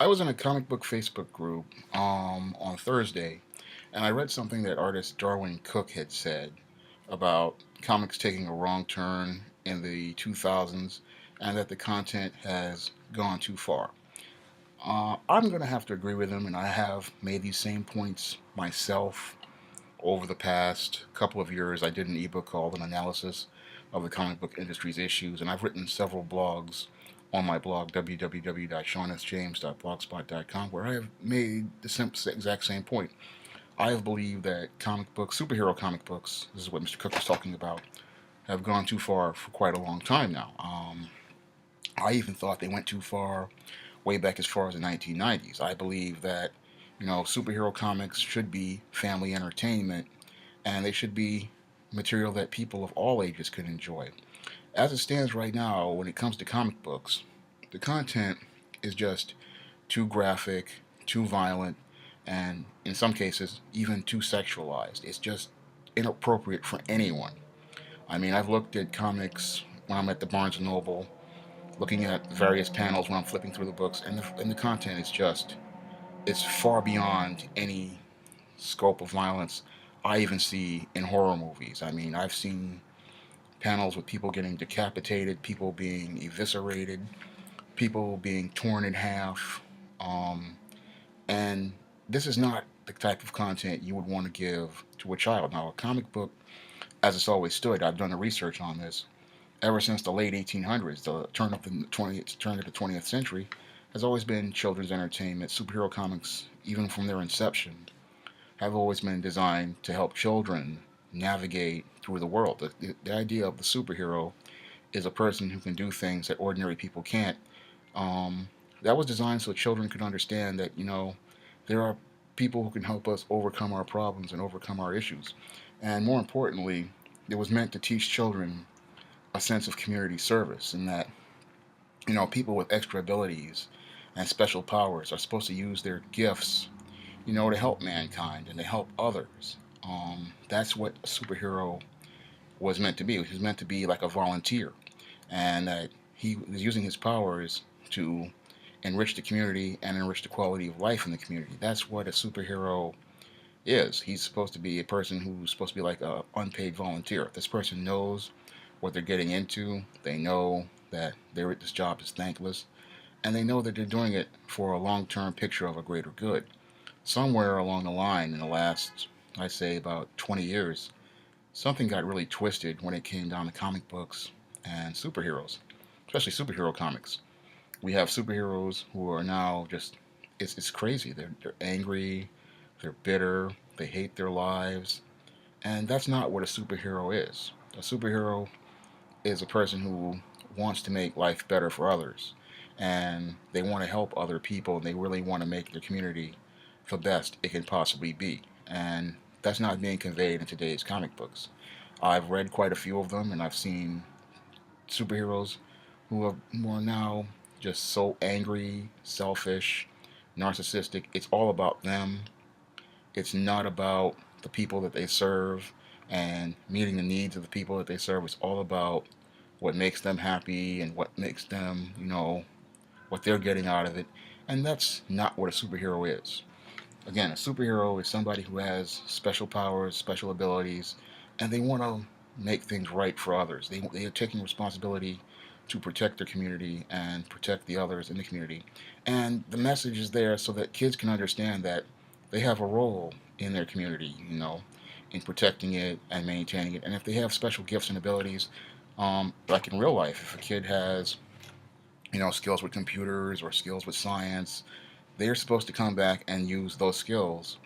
I was in a comic book Facebook group on Thursday, and I read something that artist Darwyn Cooke had said about comics taking a wrong turn in the 2000s and that the content has gone too far. I'm going to have to agree with him, and I have made these same points myself over the past couple of years. I did an ebook called An Analysis of the Comic Book Industry's Issues, and I've written several blogs on my blog, www.shawnsjames.blogspot.com, where I have made the exact same point. I have believed that comic books, superhero comic books, this is what Mr. Cook was talking about, have gone too far for quite a long time now. I even thought they went too far way back as far as the 1990s. I believe that, superhero comics should be family entertainment and they should be material that people of all ages can enjoy. As it stands right now, when it comes to comic books, the content is just too graphic, too violent, and in some cases, even too sexualized. It's just inappropriate for anyone. I mean, I've looked at comics when I'm at the Barnes and Noble, looking at various panels when I'm flipping through the books, and the content is just, it's far beyond any scope of violence I even see in horror movies. I mean, I've seen panels with people getting decapitated, people being eviscerated, people being torn in half. Um, and this is not the type of content you would want to give to a child. Now, a comic book, as it's always stood, I've done the research on this, ever since the late 1800s, the turn of the 20th century, has always been children's entertainment. Superhero comics, even from their inception, have always been designed to help children navigate through the world. The idea of the superhero is a person who can do things that ordinary people can't. Um, that was designed so children could understand that, there are people who can help us overcome our problems and overcome our issues. And more importantly, it was meant to teach children a sense of community service and that, people with extra abilities and special powers are supposed to use their gifts, to help mankind and to help others. That's what a superhero was meant to be. He was meant to be like a volunteer, and that he was using his powers to enrich the community and enrich the quality of life in the community. That's what a superhero is. He's supposed to be a person who's supposed to be like a unpaid volunteer. This person knows what they're getting into. They know that this job is thankless, and they know that they're doing it for a long-term picture of a greater good. Somewhere along the line, in the last, I'd say, about 20 years, something got really twisted when it came down to comic books and superheroes, especially superhero comics. We have superheroes who are now just, it's crazy. They're angry, they're bitter, they hate their lives, and that's not what a superhero is. A superhero is a person who wants to make life better for others, and they want to help other people, and they really want to make their community the best it can possibly be. And that's not being conveyed in today's comic books. I've read quite a few of them, and I've seen superheroes who are now just so angry, selfish, narcissistic. It's all about them. It's not about the people that they serve and meeting the needs of the people that they serve. It's all about what makes them happy and what makes them, what they're getting out of it. And that's not what a superhero is. Again, a superhero is somebody who has special powers, special abilities, and they want to make things right for others. They are taking responsibility to protect their community and protect the others in the community. And the message is there so that kids can understand that they have a role in their community, in protecting it and maintaining it. And if they have special gifts and abilities, like in real life, if a kid has, skills with computers or skills with science, they're supposed to come back and use those skills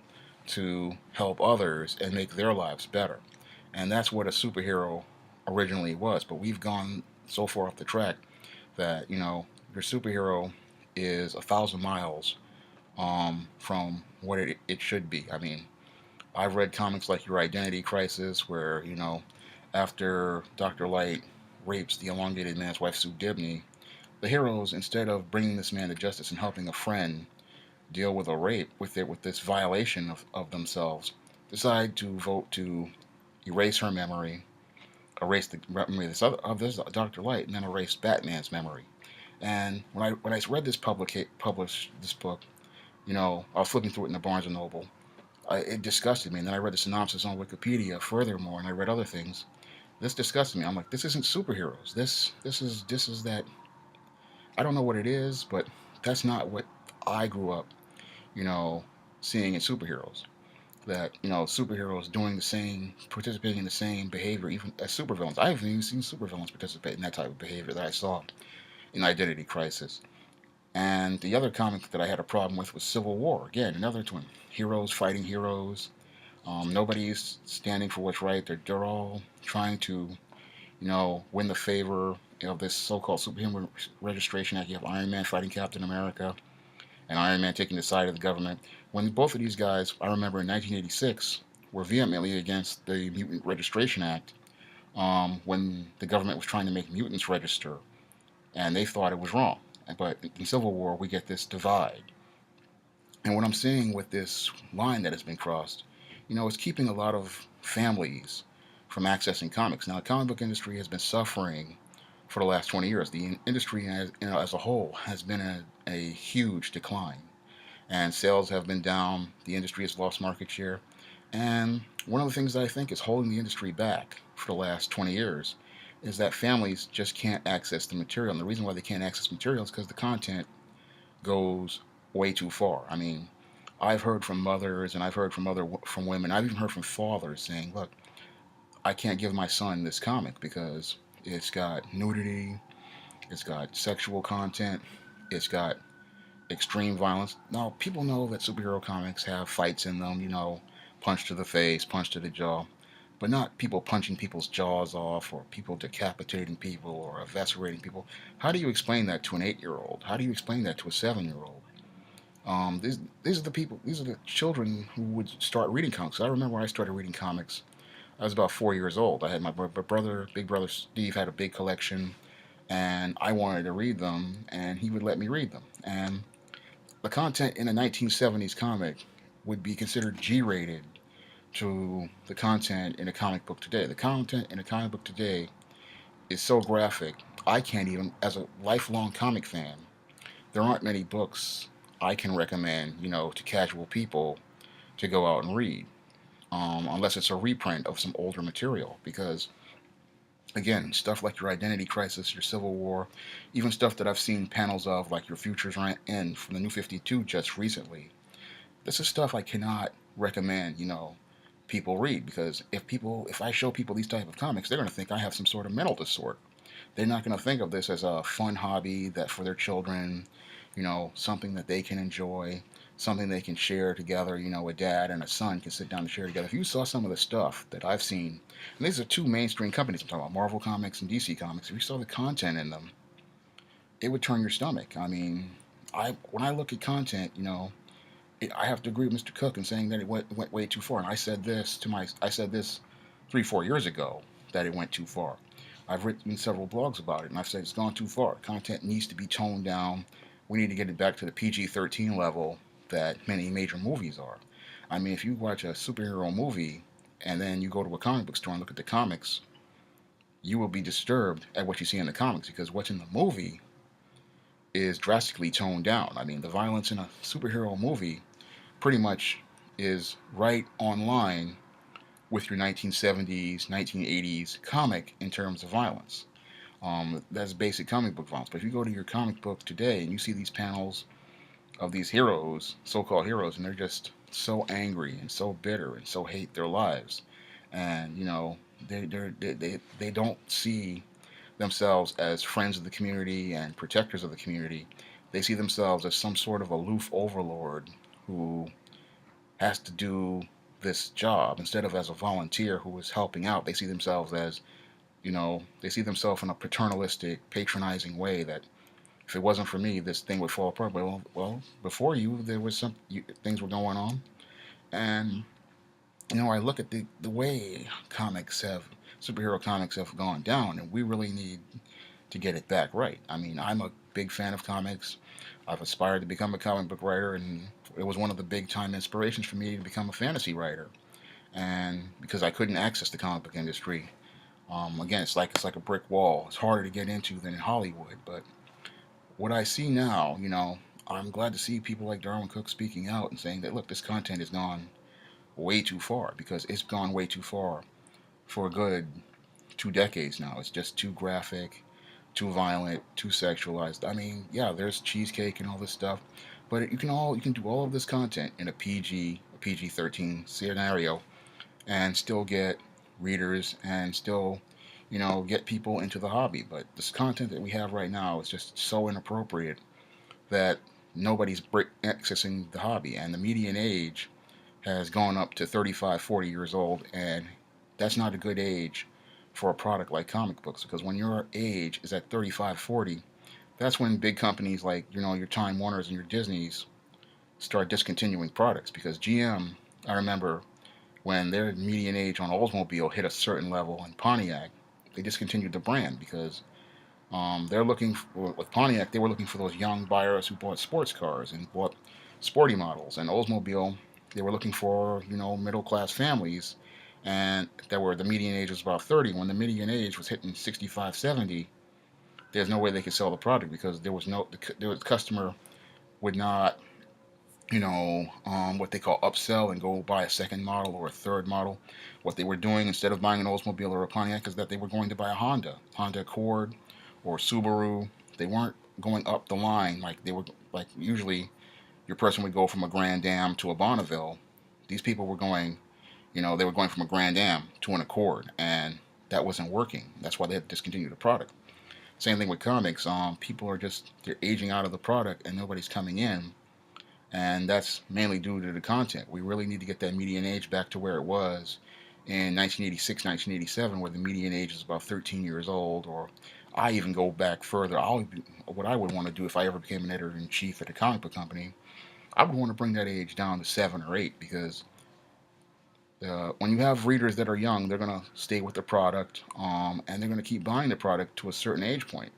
to help others and make their lives better. And that's what a superhero originally was. But we've gone so far off the track that, your superhero is 1,000 miles from what it should be. I mean, I've read comics like Your Identity Crisis, where, after Dr. Light rapes the elongated man's wife, Sue Dibney, the heroes, instead of bringing this man to justice and helping a friend deal with a rape, with this violation of themselves, decide to vote to erase her memory, erase the memory of this Dr. Light, and then erase Batman's memory. And when I read this published this book, I was flipping through it in the Barnes and Noble. It disgusted me. And then I read the synopsis on Wikipedia furthermore, and I read other things. This disgusted me. I'm like, this isn't superheroes. This is that. I don't know what it is, but that's not what I grew up, you know, seeing in superheroes. That superheroes doing the same, participating in the same behavior, even as supervillains. I haven't even seen supervillains participate in that type of behavior that I saw in Identity Crisis. And the other comic that I had a problem with was Civil War. Again, another twin. Heroes fighting heroes. Nobody's standing for what's right. They're all trying to, win the favor of this so-called superhuman registration act. You have Iron Man fighting Captain America, and Iron Man taking the side of the government. When both of these guys, I remember in 1986, were vehemently against the Mutant Registration Act, when the government was trying to make mutants register, and they thought it was wrong. But in Civil War, we get this divide. And what I'm seeing with this line that has been crossed, it's keeping a lot of families from accessing comics. Now, the comic book industry has been suffering for the last 20 years. The industry as a whole has been a huge decline, and sales have been down. The industry has lost market share. And one of the things that I think is holding the industry back for the last 20 years is that families just can't access the material. And the reason why they can't access material is because the content goes way too far. I mean, I've heard from mothers, and I've heard from women. I've even heard from fathers saying, "Look, I can't give my son this comic because it's got nudity, it's got sexual content, it's got extreme violence." Now, people know that superhero comics have fights in them, punch to the face, punch to the jaw, but not people punching people's jaws off, or people decapitating people, or eviscerating people. How do you explain that to an 8-year-old? How do you explain that to a 7-year-old? These are the people, these are the children who would start reading comics. I remember when I started reading comics, I was about 4 years old. I had my brother, big brother Steve, had a big collection, and I wanted to read them, and he would let me read them. And the content in a 1970s comic would be considered G-rated to the content in a comic book today. The content in a comic book today is so graphic, I can't even, as a lifelong comic fan, there aren't many books I can recommend, to casual people to go out and read, unless it's a reprint of some older material. Because, again, stuff like your Identity Crisis, your Civil War, even stuff that I've seen panels of, like your Futures End from the New 52 just recently, this is stuff I cannot recommend, people read. Because if I show people these type of comics, they're going to think I have some sort of mental disorder. They're not going to think of this as a fun hobby that for their children, something that they can enjoy, something they can share together. A dad and a son can sit down and share together. If you saw some of the stuff that I've seen, and these are two mainstream companies, I'm talking about Marvel Comics and DC Comics, if you saw the content in them, it would turn your stomach. I mean, when I look at content, I have to agree with Mr. Cook in saying that it went way too far. And I said this 3 4 years ago that it went too far. I've written several blogs about it, and I've said it's gone too far. Content needs to be toned down. We need to get it back to the PG-13 level that many major movies are. I mean, if you watch a superhero movie and then you go to a comic book store and look at the comics, you will be disturbed at what you see in the comics, because what's in the movie is drastically toned down. I mean, the violence in a superhero movie pretty much is right on line with your 1970s, 1980s comic in terms of violence. That's basic comic book violence. But if you go to your comic book today and you see these panels of these heroes, so-called heroes, and they're just so angry and so bitter and so hate their lives, and they don't see themselves as friends of the community and protectors of the community. They see themselves as some sort of aloof overlord who has to do this job instead of as a volunteer who is helping out. They see themselves as, they see themselves in a paternalistic, patronizing way that if it wasn't for me, this thing would fall apart. Well, before you, there was things were going on, and I look at the way superhero comics have gone down, and we really need to get it back right. I mean, I'm a big fan of comics. I've aspired to become a comic book writer, and it was one of the big time inspirations for me to become a fantasy writer. And because I couldn't access the comic book industry, again, it's like a brick wall. It's harder to get into than in Hollywood. But what I see now, I'm glad to see people like Darwyn Cooke speaking out and saying that, look, this content has gone way too far, because it's gone way too far for a good 2 decades now. It's just too graphic, too violent, too sexualized. I mean, yeah, there's cheesecake and all this stuff, but you can do all of this content in a PG-13 scenario and still get readers and still, get people into the hobby. But this content that we have right now is just so inappropriate that nobody's accessing the hobby, and the median age has gone up to 35, 40 years old, and that's not a good age for a product like comic books, because when your age is at 35, 40, that's when big companies like, your Time Warners and your Disneys start discontinuing products, because GM, I remember when their median age on Oldsmobile hit a certain level in Pontiac, they discontinued the brand because they're looking for, with Pontiac, they were looking for those young buyers who bought sports cars and bought sporty models. And Oldsmobile, they were looking for, middle class families, and that were, the median age was about 30. When the median age was hitting 65, 70, there's no way they could sell the product, because the customer would not, what they call upsell and go buy a second model or a third model. What they were doing, instead of buying an Oldsmobile or a Pontiac, is that they were going to buy a Honda Accord, or Subaru. They weren't going up the line like they were, like usually your person would go from a Grand Am to a Bonneville. These people were going, they were going from a Grand Am to an Accord, and that wasn't working. That's why they had to discontinue the product. Same thing with comics. People are just, they're aging out of the product and nobody's coming in, and that's mainly due to the content. We really need to get that median age back to where it was in 1986, 1987, where the median age is about 13 years old. Or I even go back further. What I would want to do if I ever became an editor in chief at a comic book company, I would want to bring that age down to 7 or 8, because when you have readers that are young, they're going to stay with the product, and they're going to keep buying the product to a certain age point.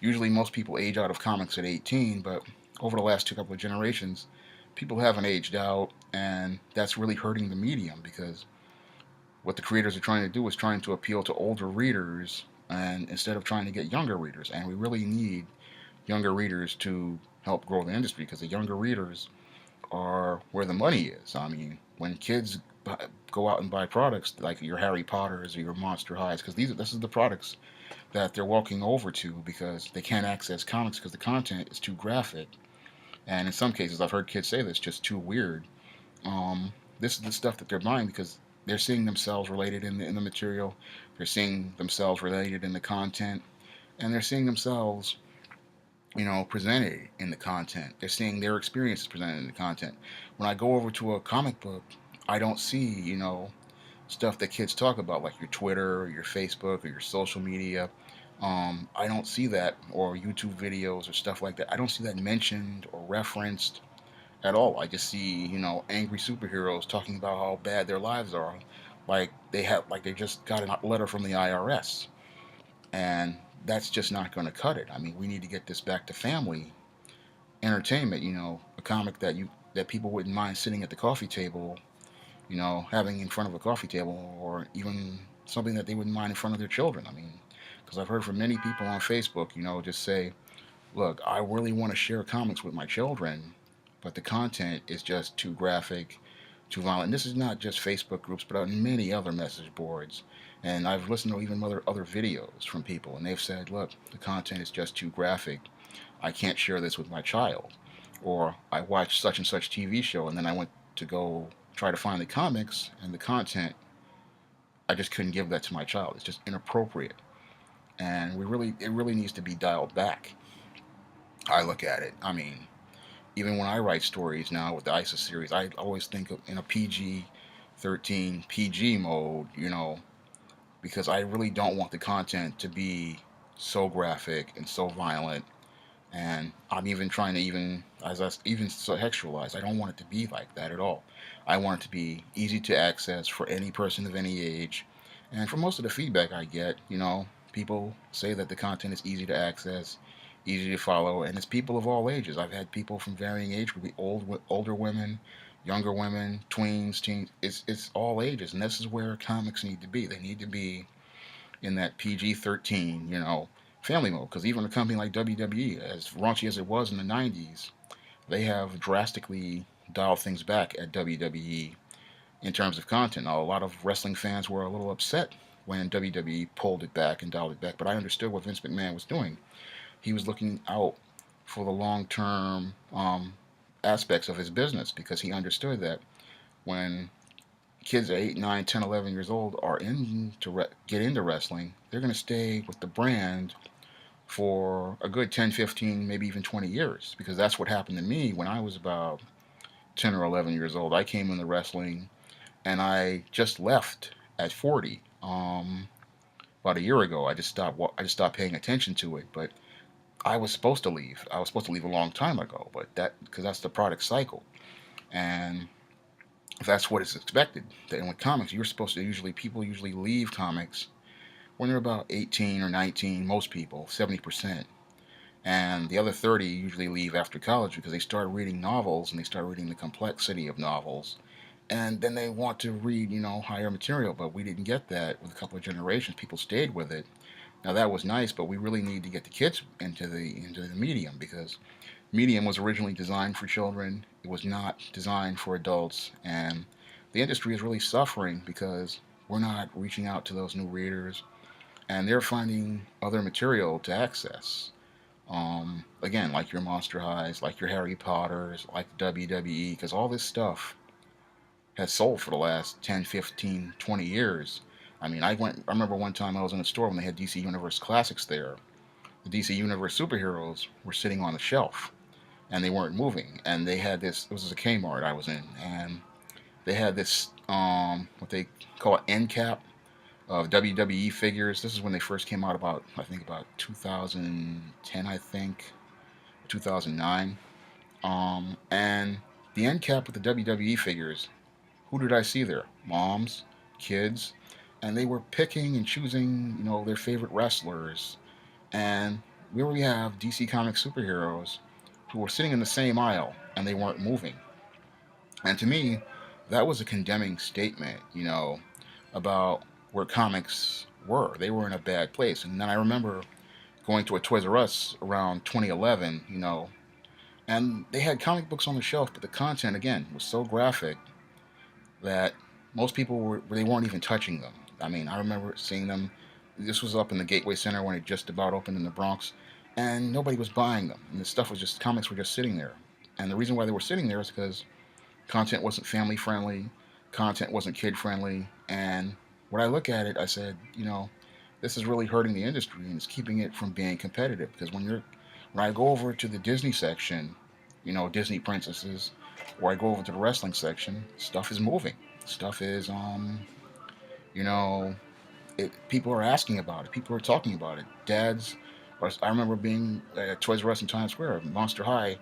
Usually, most people age out of comics at 18, but over the last couple of generations, people haven't aged out, and that's really hurting the medium, because what the creators are trying to do is trying to appeal to older readers, and instead of trying to get younger readers. And we really need younger readers to help grow the industry, because the younger readers are where the money is. I mean, when kids go out and buy products like your Harry Potters or your Monster Highs, because this is the products that they're walking over to, because they can't access comics because the content is too graphic, and in some cases I've heard kids say that's just too weird. This is the stuff that they're buying because they're seeing themselves related in the material, they're seeing themselves related in the content, and they're seeing themselves, presented in the content. They're seeing their experiences presented in the content. When I go over to a comic book, I don't see, stuff that kids talk about, like your Twitter or your Facebook or your social media. I don't see that, or YouTube videos or stuff like that. I don't see that mentioned or referenced at all. I just see, angry superheroes talking about how bad their lives are, like they just got a letter from the IRS, and that's just not going to cut it. I mean, we need to get this back to family entertainment. A comic that people wouldn't mind sitting at the coffee table, having in front of a coffee table, or even something that they wouldn't mind in front of their children. I mean, because I've heard from many people on Facebook, just say, look, I really want to share comics with my children, but the content is just too graphic, too violent. And this is not just Facebook groups, but on many other message boards. And I've listened to even other videos from people, and they've said, look, the content is just too graphic. I can't share this with my child. Or I watched such and such TV show, and then I went to go try to find the comics, and the content, I just couldn't give that to my child. It's just inappropriate. And it really needs to be dialed back. I look at it. I mean, even when I write stories now with the ISIS series, I always think of in a PG 13 PG mode, because I really don't want the content to be so graphic and so violent. And I'm even trying to even so sexualize. I don't want it to be like that at all. I want it to be easy to access for any person of any age. And for most of the feedback I get, people say that the content is easy to access, easy to follow, and it's people of all ages. I've had people from varying age, could be older women, younger women, tweens, teens. It's all ages, and this is where comics need to be. They need to be in that PG-13, family mode. Because even a company like WWE, as raunchy as it was in the '90s, they have drastically dialed things back at WWE in terms of content. Now, a lot of wrestling fans were a little upset when WWE pulled it back and dialed it back, but I understood what Vince McMahon was doing. He was looking out for the long term aspects of his business because he understood that when kids at 8, 9, 10, 11 years old are get into wrestling, they're going to stay with the brand for a good 10, 15, maybe even 20 years because that's what happened to me when I was about 10 or 11 years old. I came into wrestling and I just left at 40. About a year ago, I just stopped paying attention to it. But I was supposed to leave. I was supposed to leave a long time ago. But that because that's the product cycle, and that's what is expected. And with comics, you're supposed to people usually leave comics when they're about 18 or 19. Most people, 70%. And the other 30 usually leave after college because they start reading novels and they start reading the complexity of novels and then they want to read, higher material. But we didn't get that with a couple of generations. People stayed with it. Now that was nice, but we really need to get the kids into the medium because medium was originally designed for children. It was not designed for adults, and the industry is really suffering because we're not reaching out to those new readers, and they're finding other material to access. Again, like your Monster Highs, like your Harry Potters, like WWE, because all this stuff has sold for the last 10, 15, 20 years. I remember one time I was in a store when they had DC Universe Classics there. The DC Universe superheroes were sitting on the shelf and they weren't moving. And they had it was a Kmart I was in, and they had this, what they call an end cap of WWE figures. This is when they first came out I think about 2010, I think, 2009. And the end cap with the WWE figures, who did I see there? Moms, kids, and they were picking and choosing, their favorite wrestlers. And we have DC Comics superheroes who were sitting in the same aisle and they weren't moving. And to me, that was a condemning statement, about where comics were. They were in a bad place. And then I remember going to a Toys R Us around 2011, and they had comic books on the shelf, but the content again was so graphic that most people they weren't even touching them. I remember seeing them. This was up in the Gateway Center when it just about opened in the Bronx, and nobody was buying them. And the stuff was just comics were just sitting there. And the reason why they were sitting there is because content wasn't family friendly, content wasn't kid friendly. And when I look at it, I said, this is really hurting the industry and it's keeping it from being competitive. Because when I go over to the Disney section, Disney princesses, or I go over to the wrestling section, stuff is moving. Stuff is, you know, people are asking about it. People are talking about it. I remember being at Toys R Us in Times Square, Monster High.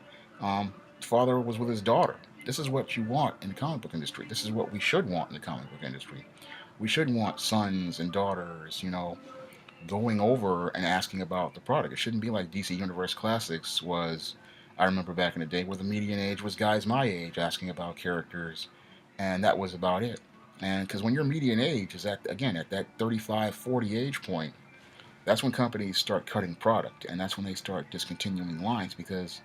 Father was with his daughter. This is what you want in the comic book industry. This is what we should want in the comic book industry. We should want sons and daughters, going over and asking about the product. It shouldn't be like DC Universe Classics was. I remember back in the day where the median age was guys my age asking about characters, and that was about it. And because when your median age is at that 35, 40 age point, that's when companies start cutting product, and that's when they start discontinuing lines because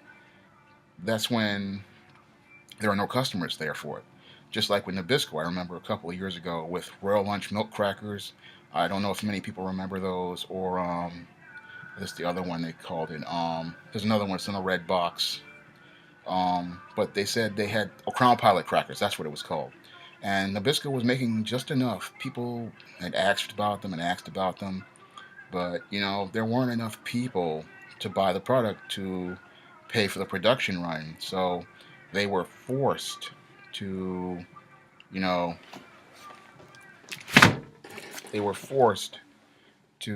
that's when there are no customers there for it. Just like with Nabisco, I remember a couple of years ago with Royal Lunch milk crackers. I don't know if many people remember those, or that's the other one they called it. There's another one that's in a red box. But they said they had Crown Pilot crackers. That's what it was called. And Nabisco was making just enough. People had asked about them and asked about them, but there weren't enough people to buy the product to pay for the production run. So they were forced to, you know, they were forced to,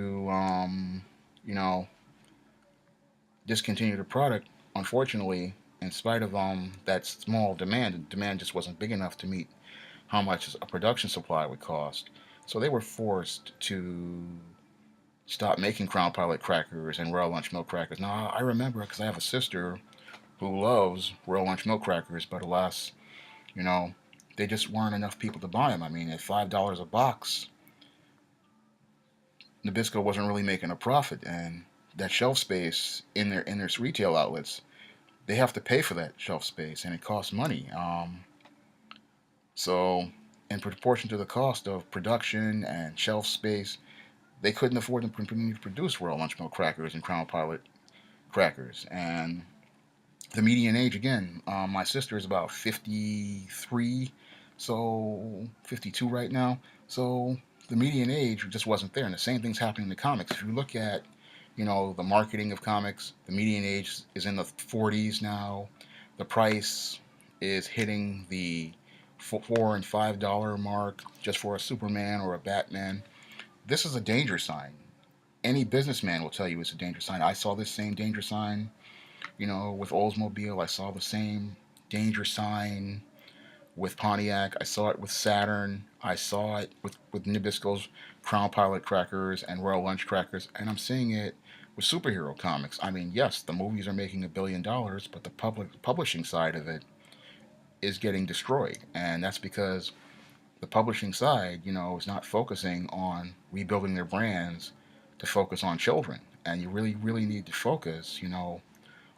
you know, discontinue the product. Unfortunately, in spite of that small demand, the demand just wasn't big enough to meet how much a production supply would cost. So they were forced to stop making Crown Pilot crackers and Royal Lunch milk crackers. Now I remember because I have a sister who loves Royal Lunch milk crackers, but alas, you know, they just weren't enough people to buy them. I mean, at $5 a box, Nabisco wasn't really making a profit, and that shelf space in their retail outlets, they have to pay for that shelf space, and it costs money. So, in proportion to the cost of production and shelf space, they couldn't afford to produce Royal Lunch Milk crackers and Crown Pilot crackers. And the median age, again, my sister is about 53, so 52 right now. So the median age just wasn't there. And the same thing's happening in the comics. If you look at, the marketing of comics, the median age is in the 40s now. The price is hitting the $4 and $5 mark just for a Superman or a Batman. This is a danger sign. Any businessman will tell you it's a danger sign. I saw this same danger sign, with Oldsmobile. I saw the same danger sign with Pontiac. I saw it with Saturn. I saw it with Nabisco's Crown Pilot crackers and Royal Lunch crackers. And I'm seeing it with superhero comics. I mean, yes, the movies are making $1 billion, but the publishing side of it is getting destroyed. And that's because the publishing side, is not focusing on rebuilding their brands to focus on children. And you really, really need to focus,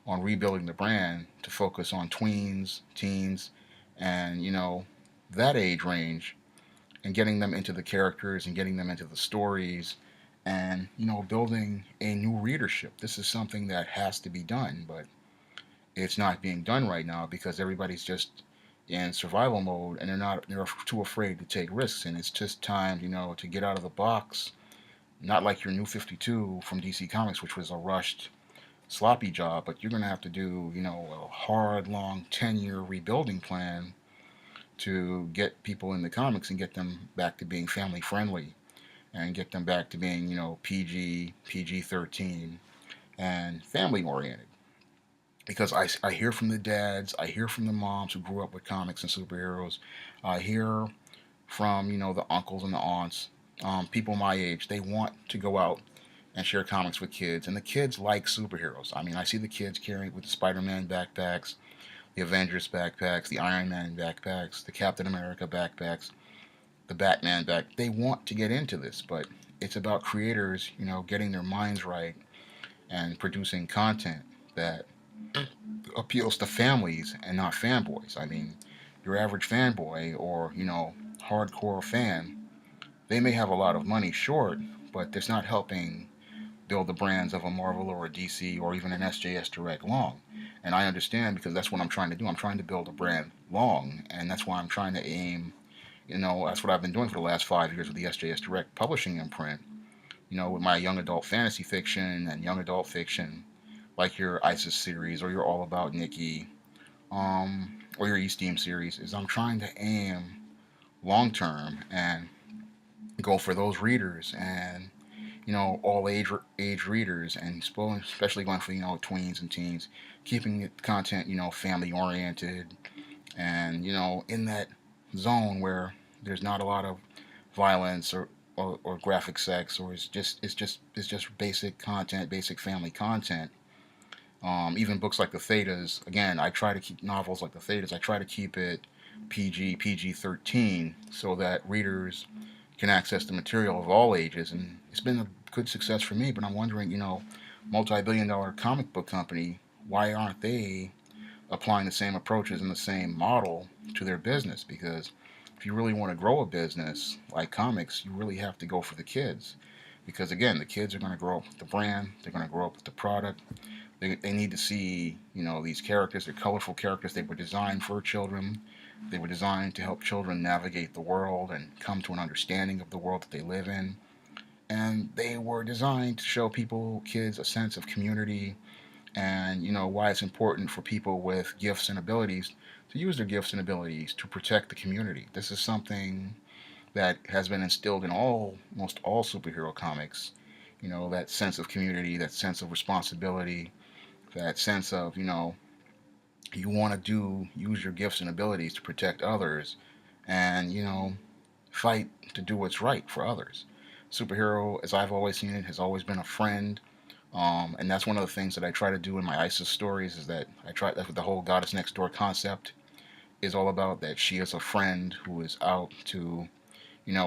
on rebuilding the brand to focus on tweens, teens, and that age range, and getting them into the characters and getting them into the stories, and building a new readership. This is something that has to be done, but it's not being done right now because everybody's just in survival mode, and they're too afraid to take risks. And it's just time, to get out of the box. Not like your New 52 from DC Comics, which was a rushed, sloppy job, but you're going to have to do, a hard, long 10-year rebuilding plan to get people in the comics and get them back to being family friendly and get them back to being, PG 13 and family oriented. Because I hear from the dads, I hear from the moms who grew up with comics and superheroes, I hear from, the uncles and the aunts, people my age, they want to go out and share comics with kids. And the kids like superheroes. I mean, I see the kids carrying with the Spider-Man backpacks, the Avengers backpacks, the Iron Man backpacks, the Captain America backpacks, the Batman back. They want to get into this, but it's about creators, getting their minds right and producing content that appeals to families and not fanboys. I mean, your average fanboy or, hardcore fan, they may have a lot of money short, but that's not helping build the brands of a Marvel or a DC or even an SJS Direct long. And I understand because that's what I'm trying to do. I'm trying to build a brand long, and that's why I'm trying to aim. That's what I've been doing for the last 5 years with the SJS Direct publishing imprint. With my young adult fantasy fiction and young adult fiction, like your ISIS series or your All About Nikki, or your E-Steam series, is I'm trying to aim long term and go for those readers and all age readers, and especially going for tweens and teens, keeping the content family oriented, and in that zone where there's not a lot of violence or graphic sex, or it's just basic content, basic family content. Even books like the Thetas, again, I try to keep novels like the Thetas. I try to keep it PG 13 so that readers can access the material of all ages, and it's been a good success for me. But I'm wondering, multi-billion-dollar comic book company, why aren't they applying the same approaches and the same model to their business? Because if you really want to grow a business like comics, you really have to go for the kids. Because again, the kids are going to grow up with the brand, they're going to grow up with the product. They need to see, these characters. They're colorful characters. They were designed for children. They were designed to help children navigate the world and come to an understanding of the world that they live in. And they were designed to show kids, a sense of community, and why it's important for people with gifts and abilities to use their gifts and abilities to protect the community. This is something that has been instilled in almost all superhero comics. That sense of community, that sense of responsibility, that sense of you want to use your gifts and abilities to protect others, and fight to do what's right for others. Superhero, as I've always seen it, has always been a friend. And that's one of the things that I try to do in my ISIS stories, is that that's what the whole Goddess Next Door concept is all about, that she is a friend who is out to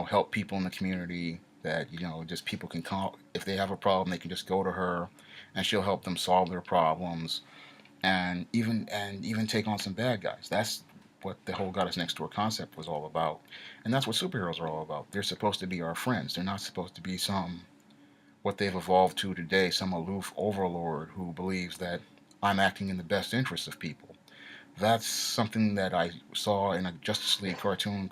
help people in the community that just people can call if they have a problem, they can just go to her, and she'll help them solve their problems, and even take on some bad guys. That's what the whole Goddess Next Door concept was all about, and that's what superheroes are all about. They're supposed to be our friends. They're not supposed to be some what they've evolved to today, some aloof overlord who believes that I'm acting in the best interest of people. That's something that I saw in a Justice League cartoon.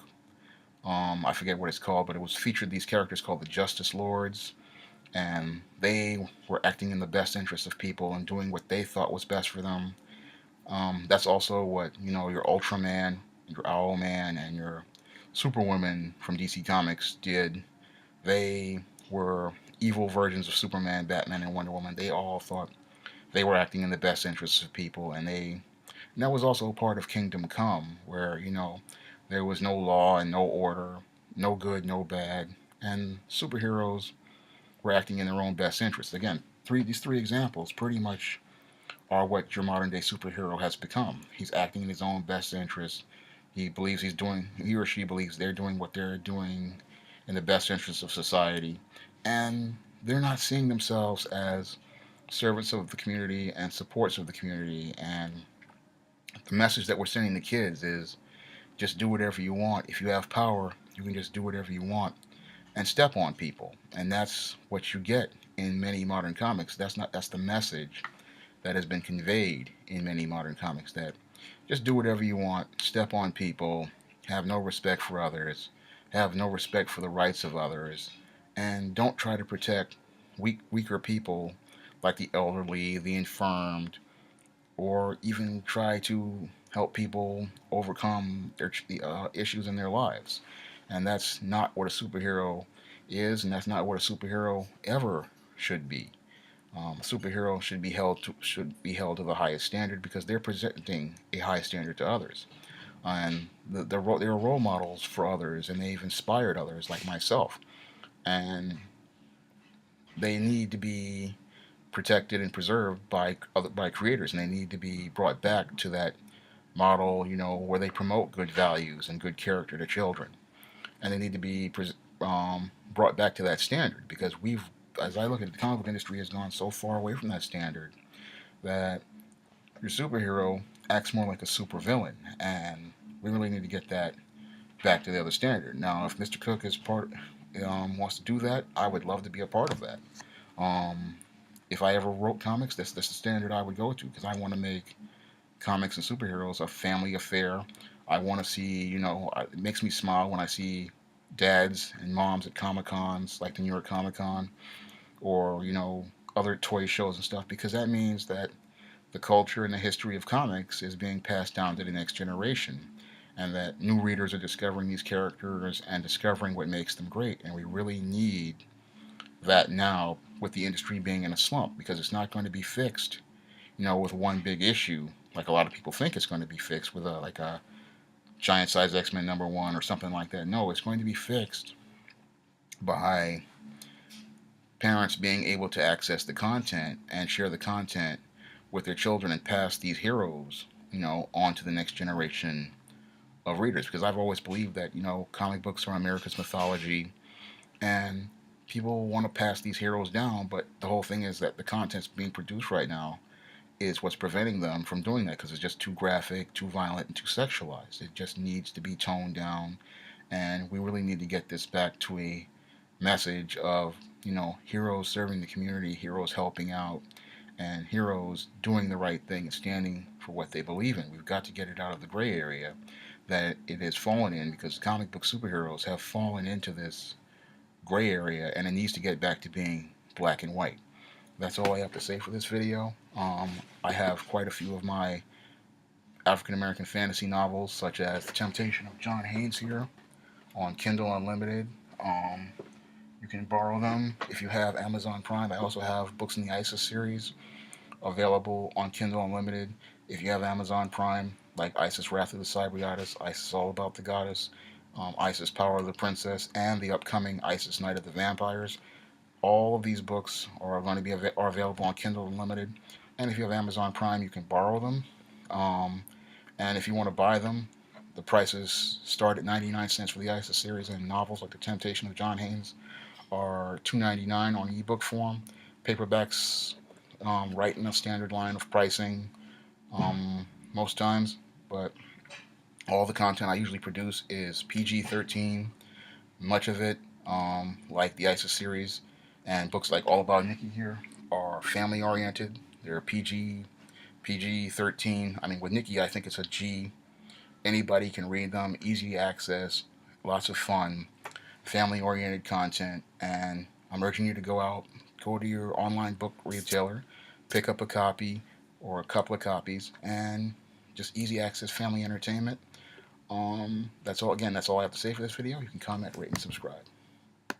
I forget what it's called, but it was featured these characters called the Justice Lords, and they were acting in the best interest of people and doing what they thought was best for them. That's also what your Ultraman, your Owlman, and your Superwoman from DC Comics did. They were evil versions of Superman, Batman, and Wonder Woman. They all thought they were acting in the best interests of people, and that was also part of Kingdom Come, where there was no law and no order, no good, no bad, and superheroes were acting in their own best interests. Again, these three examples pretty much are what your modern day superhero has become. He's acting in his own best interest. He or she believes they're doing what they're doing in the best interest of society, and they're not seeing themselves as servants of the community and supports of the community. And the message that we're sending to kids is just do whatever you want. If you have power, you can just do whatever you want and step on people. And that's what you get in many modern comics. That's the message that has been conveyed in many modern comics, that just do whatever you want, step on people, have no respect for others, have no respect for the rights of others, and don't try to protect weaker people like the elderly, the infirmed, or even try to help people overcome the issues in their lives. And that's not what a superhero is, and that's not what a superhero ever should be. A superhero should be held to the highest standard because they're presenting a high standard to others, and they're role models for others, and they've inspired others like myself, and they need to be protected and preserved by creators, and they need to be brought back to that model, where they promote good values and good character to children, and they need to be brought back to that standard because as I look at it, the comic book industry has gone so far away from that standard that your superhero acts more like a supervillain, and we really need to get that back to the other standard. Now, if Mr. Cook wants to do that, I would love to be a part of that. Um, if I ever wrote comics, that's the standard I would go to because I want to make comics and superheroes a family affair. I want to see, it makes me smile when I see dads and moms at Comic Cons, like the New York Comic Con, or other toy shows and stuff, because that means that the culture and the history of comics is being passed down to the next generation, and that new readers are discovering these characters and discovering what makes them great. And we really need that now, with the industry being in a slump, because it's not going to be fixed with one big issue like a lot of people think it's going to be fixed with a giant size X-Men #1 or something like that. No, it's going to be fixed by parents being able to access the content and share the content with their children and pass these heroes, on to the next generation of readers. Because I've always believed that, comic books are America's mythology, and people want to pass these heroes down, but the whole thing is that the content's being produced right now is what's preventing them from doing that because it's just too graphic, too violent, and too sexualized. It just needs to be toned down, and we really need to get this back to a message of heroes serving the community, heroes helping out, and heroes doing the right thing and standing for what they believe in. We've got to get it out of the gray area that it has fallen in, because comic book superheroes have fallen into this gray area, and it needs to get back to being black and white. That's all I have to say for this video. I have quite a few of my African American fantasy novels, such as The Temptation of John Haynes, here on Kindle Unlimited. You can borrow them if you have Amazon Prime. I also have books in the ISIS series available on Kindle Unlimited. If you have Amazon Prime, like ISIS Wrath of the Cyber Goddess, ISIS All About the Goddess, ISIS Power of the Princess, and the upcoming ISIS Night of the Vampires. All of these books are going to be are available on Kindle Unlimited. And if you have Amazon Prime, you can borrow them. Um, and if you want to buy them, the prices start at 99 cents for the ISIS series, and novels like The Temptation of John Haynes are $2.99 on ebook form. Paperbacks right in a standard line of pricing most times, but all the content I usually produce is PG-13. Much of it, like the ISIS series and books like All About Nikki here, are family oriented. They're PG 13. I mean, with Nikki, I think it's a G. Anybody can read them, easy access, lots of fun, family oriented content. And I'm urging you to go to your online book retailer, pick up a copy or a couple of copies, and just easy access family entertainment. That's all. Again, that's all I have to say for this video. You can comment, rate, and subscribe.